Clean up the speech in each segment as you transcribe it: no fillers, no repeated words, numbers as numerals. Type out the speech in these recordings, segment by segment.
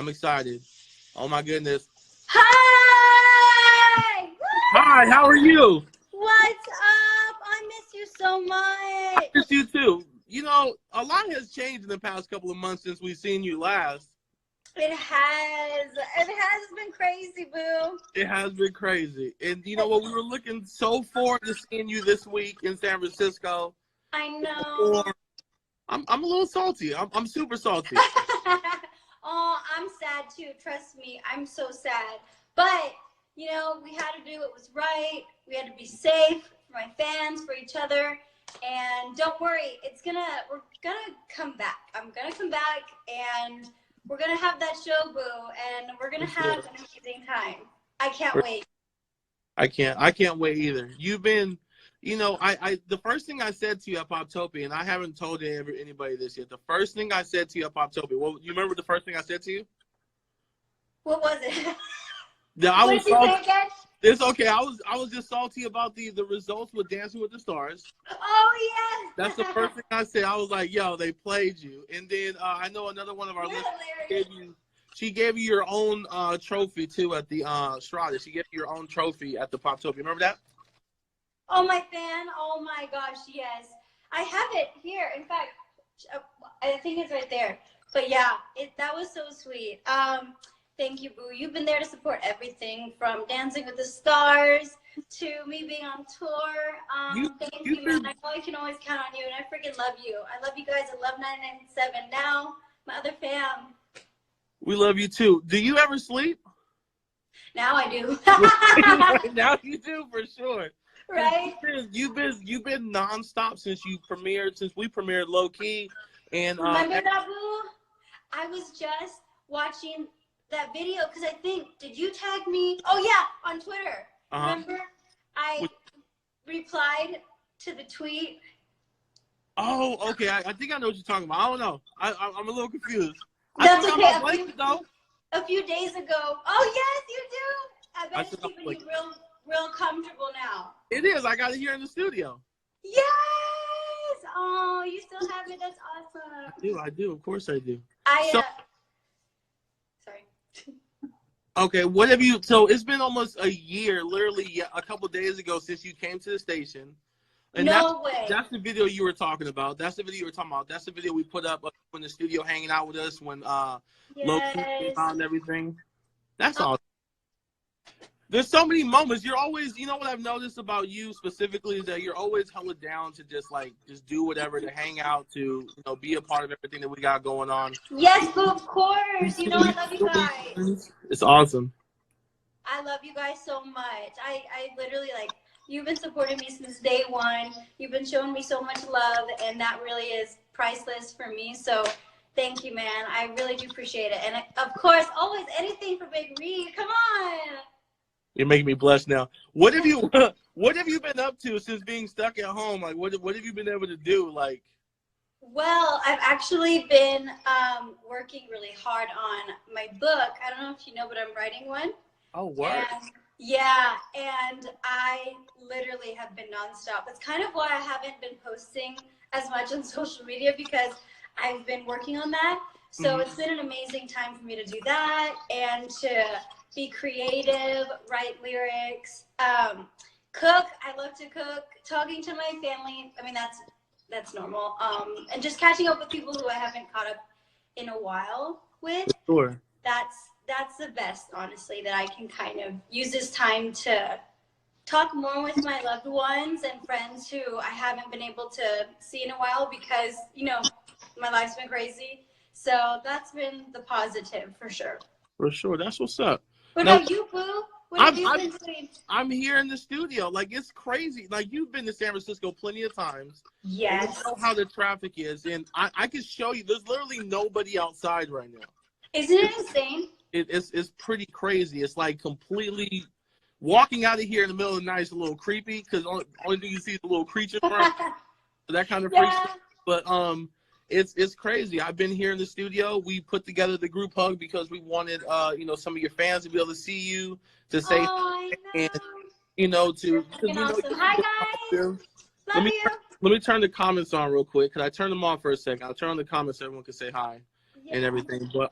I'm excited. Oh my goodness. Hi! Hi, how are you? What's up? I miss you so I much. miss you too. You know, a lot has changed in the past couple of months since we've seen you last. It has. It has been crazy, boo. It has been crazy. And you know what? We were looking so forward to seeing you this week in San Francisco. I know. I'm a little salty. I'm super salty. Oh, I'm sad too. Trust me, I'm so sad. But we had to do what was right. We had to be safe for my fans, for each other. And don't worry, we're gonna come back. I'm gonna come back, and we're gonna have that show, boo, and we're gonna have an amazing time. I can't wait. I can't wait either. You've been, the first thing I said to you at Poptopia, and I haven't told anybody this yet. The first thing I said to you at Poptopia, well, you remember the first thing I said to you? What was it? Yeah, I What was did you salty. say again? It's okay. I was just salty about the results with Dancing with the Stars. Oh yes. That's the first thing I said. I was like, yo, they played you. And then I know another one of our listeners gave you your own trophy too at the Strada. She gave you your own trophy at the Poptopia. Remember that? Oh, my fan. Oh my gosh, yes. I have it here. In fact, I think it's right there. But yeah, that was so sweet. Thank you, boo. You've been there to support everything from Dancing with the Stars to me being on tour. Thank you, man. I know I can always count on you, and I freaking love you. I love you guys. I love 997. Now, my other fam. We love you too. Do you ever sleep? Now I do. Now you do for sure. Right? You've been nonstop since we premiered Low Key. And remember that, boo? I was just watching that video because I think, did you tag me? Oh yeah, on Twitter. Remember? I replied to the tweet. Oh, okay. I think I know what you're talking about. I don't know. I'm a little confused. That's okay. A few days ago. Oh yes, you do. I bet it's keeping you real comfortable now. It is. I got it here in the studio. Yes. Oh, you still have it. That's awesome. I do. Of course I do. Sorry. Okay, what have you? So it's been almost a year, literally a couple of days ago since you came to the station. And no way. That's the video you were talking about. That's the video That's the video we put up in the studio, hanging out with us when Loki came out and everything. That's awesome. There's so many moments. You're always, what I've noticed about you specifically is that you're always hella down to just do whatever, to hang out, to be a part of everything that we got going on. Yes, boo, of course. I love you guys. It's awesome. I love you guys so much. I literally you've been supporting me since day one. You've been showing me so much love, and that really is priceless for me. So thank you, man. I really do appreciate it. And of course, always anything for Big Reed. Come on. You're making me blush now. What have you been up to since being stuck at home? What have you been able to do? Well, I've actually been working really hard on my book. I don't know if you know, but I'm writing one. Oh, wow. And I literally have been nonstop. That's kind of why I haven't been posting as much on social media, because I've been working on that. So it's been an amazing time for me to do that and to be creative, write lyrics, cook. I love to cook. Talking to my family. I mean, that's normal. And just catching up with people who I haven't caught up in a while with. Sure. That's the best, honestly, that I can kind of use this time to talk more with my loved ones and friends who I haven't been able to see in a while because, my life's been crazy. So that's been the positive for sure. For sure. That's what's up. What about you, boo? What have you been doing? I'm here in the studio. It's crazy. You've been to San Francisco plenty of times. Yes. You know how the traffic is. And I can show you, there's literally nobody outside right now. Isn't it insane? It's pretty crazy. It's completely walking out of here in the middle of the night is a little creepy because only thing you see is a little creature around. That kind of freaks me. But it's crazy. I've been here in the studio. We put together the group hug because we wanted some of your fans to be able to see you, to say I know. And to awesome. Hi guys. Love you. Let me turn the comments on real quick. Could I turn them on for a second? I'll turn on the comments so everyone can say hi and everything. But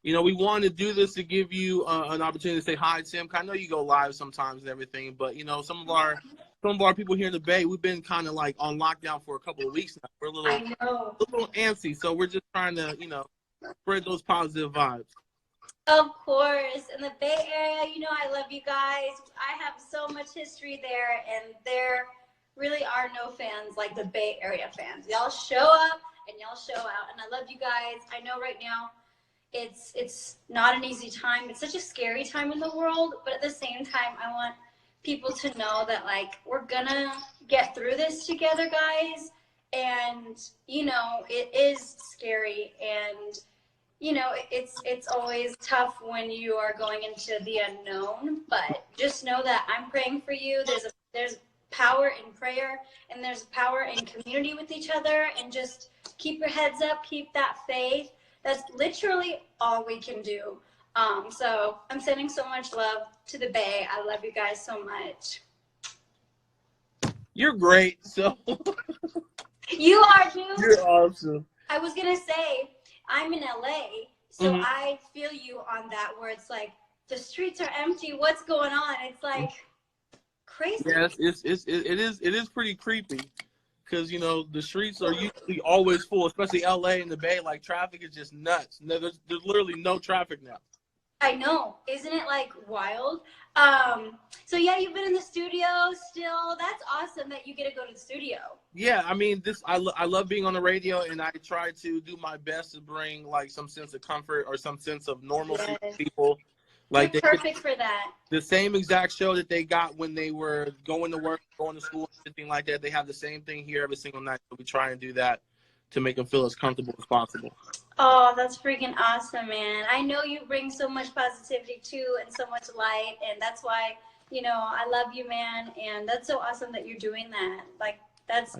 You know, we wanted to do this to give you an opportunity to say hi, Tim. I know you go live sometimes and everything, but you know, some of our people here in the Bay, we've been kind of like on lockdown for a couple of weeks now. We're a little antsy, so we're just trying to, you know, spread those positive vibes. Of course. In the Bay Area, you know I love you guys. I have so much history there, and there really are no fans like the Bay Area fans. Y'all show up and y'all show out, and I love you guys. I know right now it's not an easy time. It's such a scary time in the world, but at the same time, I want people to know that, like, we're gonna get through this together, guys. And, you know, it is scary, and you know, it's always tough when you are going into the unknown, but just know that I'm praying for you. There's power in prayer, and there's power in community with each other, and just keep your heads up, keep that faith. That's literally all we can do. So I'm sending so much love to the Bay. I love you guys so much. You're great. So you are too. You're awesome. I was gonna say, I'm in LA, so I feel you on that, where it's like the streets are empty. What's going on? It's like crazy. Yes, it is pretty creepy, because you know the streets are usually always full, especially LA and the Bay. Like, traffic is just nuts. There's literally no traffic now. I know, isn't it like wild? So yeah, you've been in the studio still. That's awesome that you get to go to the studio. Yeah, I mean, I love being on the radio, and I try to do my best to bring like some sense of comfort or some sense of normalcy to people. Like, you're perfect for that. The same exact show that they got when they were going to work, going to school, anything like that. They have the same thing here every single night. So we try and do that to make them feel as comfortable as possible. Oh, that's freaking awesome, man. I know you bring so much positivity too, and so much light, and that's why, you know, I love you, man, and that's so awesome that you're doing that. Like, that's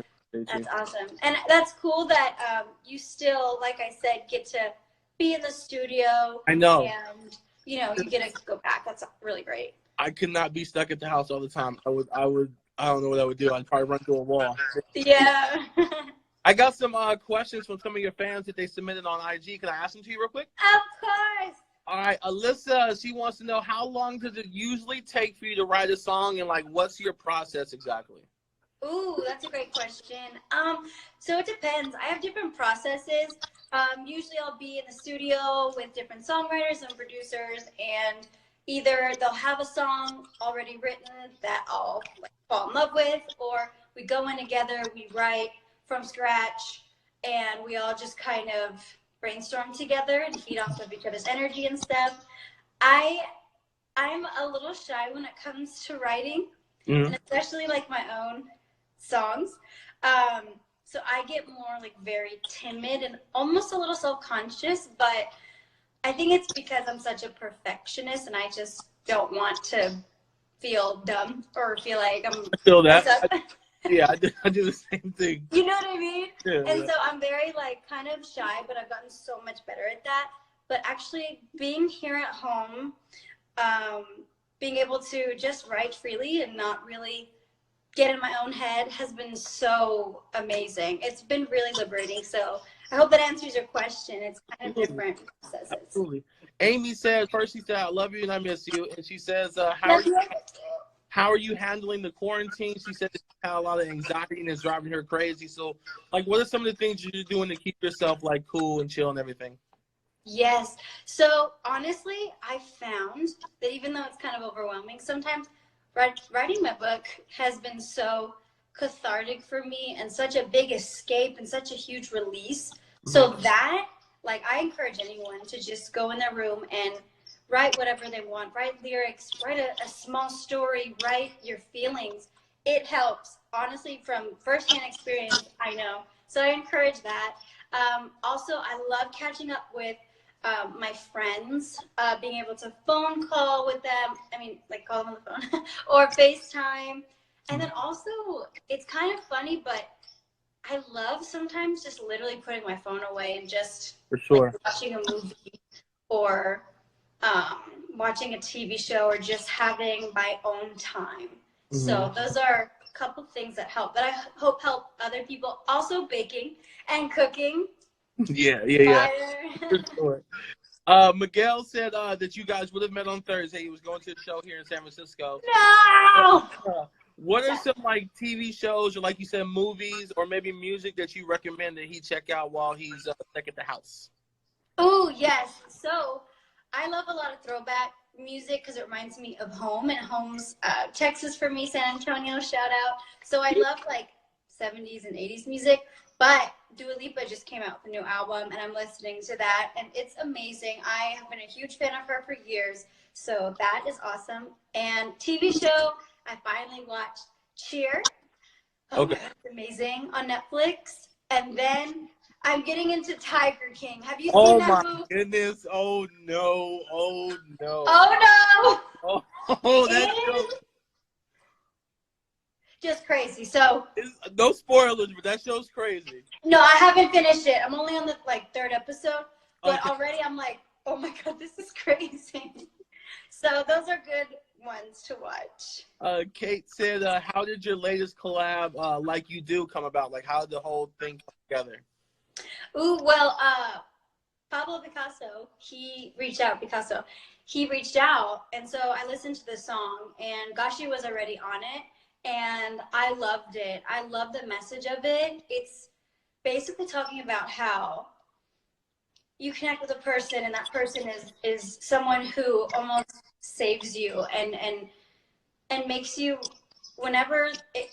awesome. And that's cool that you still, like I said, get to be in the studio. I know. And, you know, you get to go back. That's really great. I could not be stuck at the house all the time. I don't know what I would do. I'd probably run through a wall. Yeah. I got some questions from some of your fans that they submitted on IG. Can I ask them to you real quick? Of course. All right. Alyssa, she wants to know, how long does it usually take for you to write a song, and like, what's your process exactly? Ooh, that's a great question. So it depends. I have different processes. Usually I'll be in the studio with different songwriters and producers, and either they'll have a song already written that I'll like fall in love with, or we go in together, we write from scratch, and we all just kind of brainstorm together and feed off of each other's energy and stuff. I'm a little shy when it comes to writing, and especially like my own songs. So I get more like very timid and almost a little self-conscious, but I think it's because I'm such a perfectionist, and I just don't want to feel dumb or feel like I'm. I feel that. Yeah, I do the same thing. You know what I mean? Yeah, and so I'm very like kind of shy, but I've gotten so much better at that. But actually being here at home, being able to just write freely and not really get in my own head has been so amazing. It's been really liberating. So I hope that answers your question. It's kind of different processes. Absolutely. Amy says, first she said, I love you and I miss you. And she says, how are you handling the quarantine? She said she had a lot of anxiety and it's driving her crazy. So, like, what are some of the things you're doing to keep yourself, like, cool and chill and everything? Yes. So, honestly, I found that even though it's kind of overwhelming, sometimes writing my book has been so cathartic for me and such a big escape and such a huge release. So that, like, I encourage anyone to just go in their room and write whatever they want, write lyrics, write a small story, write your feelings. It helps. Honestly, from firsthand experience, I know. So I encourage that. Also, I love catching up with my friends, being able to phone call with them. I mean, like, call them on the phone or FaceTime. And then also, it's kind of funny, but I love sometimes just literally putting my phone away and just like, watching a movie or watching a TV show or just having my own time. So those are a couple things that help, that I hope help other people. Also baking and cooking. Yeah. For sure. Miguel said that you guys would have met on Thursday. He was going to a show here in San Francisco. No. What are some like TV shows or like you said movies or maybe music that you recommend that he check out while he's back at the house? Oh yes. So I love a lot of throwback music because it reminds me of home, and home's Texas for me, San Antonio, shout out. So I love like 70s and 80s music, but Dua Lipa just came out with a new album and I'm listening to that and it's amazing. I have been a huge fan of her for years, so that is awesome. And TV show, I finally watched Cheer. Oh my God, it's amazing on Netflix. And then I'm getting into Tiger King. Have you seen that movie? Oh my goodness. Oh no. Oh no. Oh no. Oh, that's so... just crazy. So no spoilers, but that show's crazy. No, I haven't finished it. I'm only on the third episode, but already I'm like, oh my God, this is crazy. So those are good ones to watch. Kate said, how did your latest collab, Like You Do, come about? Like, how did the whole thing come together? Ooh, well, Pablo Picasso, he reached out, and so I listened to the song, and Gashi was already on it, and I loved it. I love the message of it. It's basically talking about how you connect with a person, and that person is someone who almost saves you and makes you, whenever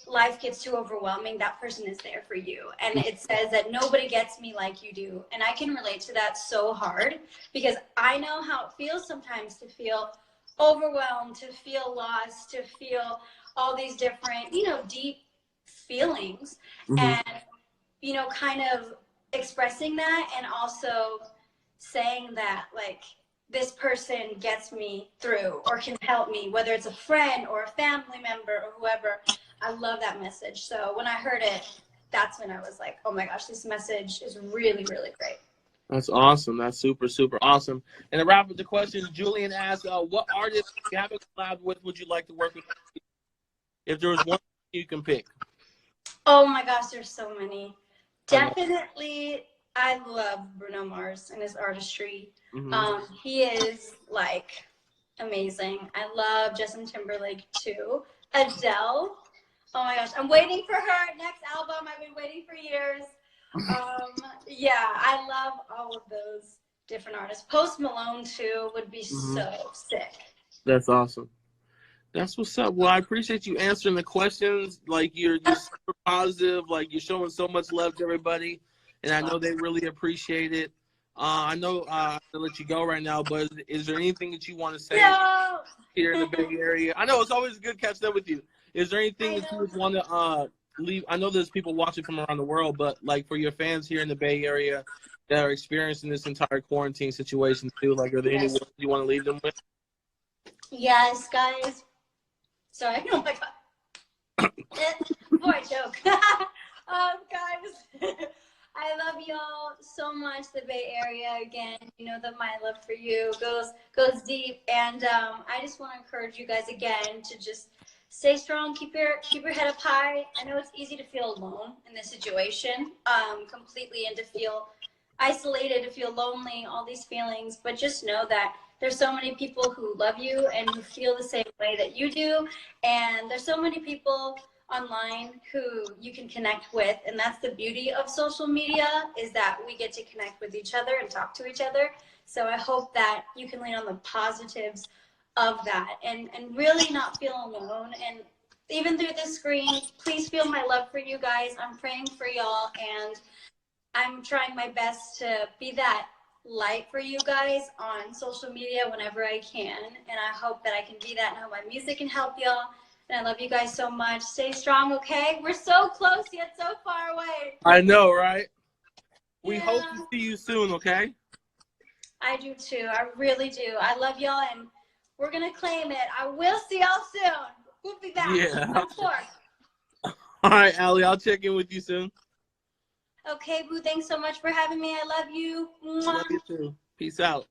life gets too overwhelming, that person is there for you. And it says that nobody gets me like you do. And I can relate to that so hard because I know how it feels sometimes to feel overwhelmed, to feel lost, to feel all these different, deep feelings. Mm-hmm. And, kind of expressing that and also saying that, like, this person gets me through or can help me, whether it's a friend or a family member or whoever. I love that message. So when I heard it, that's when I was like, oh my gosh, this message is really, really great. That's awesome. That's super, super awesome. And to wrap up the questions, Julian asked, what artist you haven't collabed with would you like to work with? If there was one you can pick. Oh my gosh, there's so many. Definitely, I love Bruno Mars and his artistry. Mm-hmm. He is like amazing. I love Justin Timberlake too. Adele. Oh my gosh, I'm waiting for her next album. I've been waiting for years. Yeah, I love all of those different artists. Post Malone too would be so sick. That's awesome. That's what's up. Well, I appreciate you answering the questions. Like, you're just super positive. Like, you're showing so much love to everybody. And I know they really appreciate it. I know I have to let you go right now, but is there anything that you want to say here in the Bay Area? I know it's always good catching up with you. Is there anything that you would want to leave? I know there's people watching from around the world, but like for your fans here in the Bay Area that are experiencing this entire quarantine situation too, like, are there any words you want to leave them with? Yes, guys. Sorry, oh my God. Before I joke. Guys, I love y'all so much, the Bay Area. Again, you know that my love for you goes deep. And I just want to encourage you guys again to just stay strong, keep your head up high. I know it's easy to feel alone in this situation, completely, and to feel isolated, to feel lonely, all these feelings. But just know that there's so many people who love you and who feel the same way that you do. And there's so many people online who you can connect with. And that's the beauty of social media, is that we get to connect with each other and talk to each other. So I hope that you can lean on the positives of that and really not feel alone. And even through this screen, please feel my love for you guys. I'm praying for y'all, and I'm trying my best to be that light for you guys on social media whenever I can, and I hope that I can be that, and I hope my music can help y'all. And I love you guys so much. Stay strong, okay? We're so close yet so far away. I know, right? We hope to see you soon, okay? I do too. I really do. I love y'all, and we're gonna claim it. I will see y'all soon. We'll be back. Yeah. All right, Ally, I'll check in with you soon. Okay, boo, thanks so much for having me. I love you. Love you too. Peace out.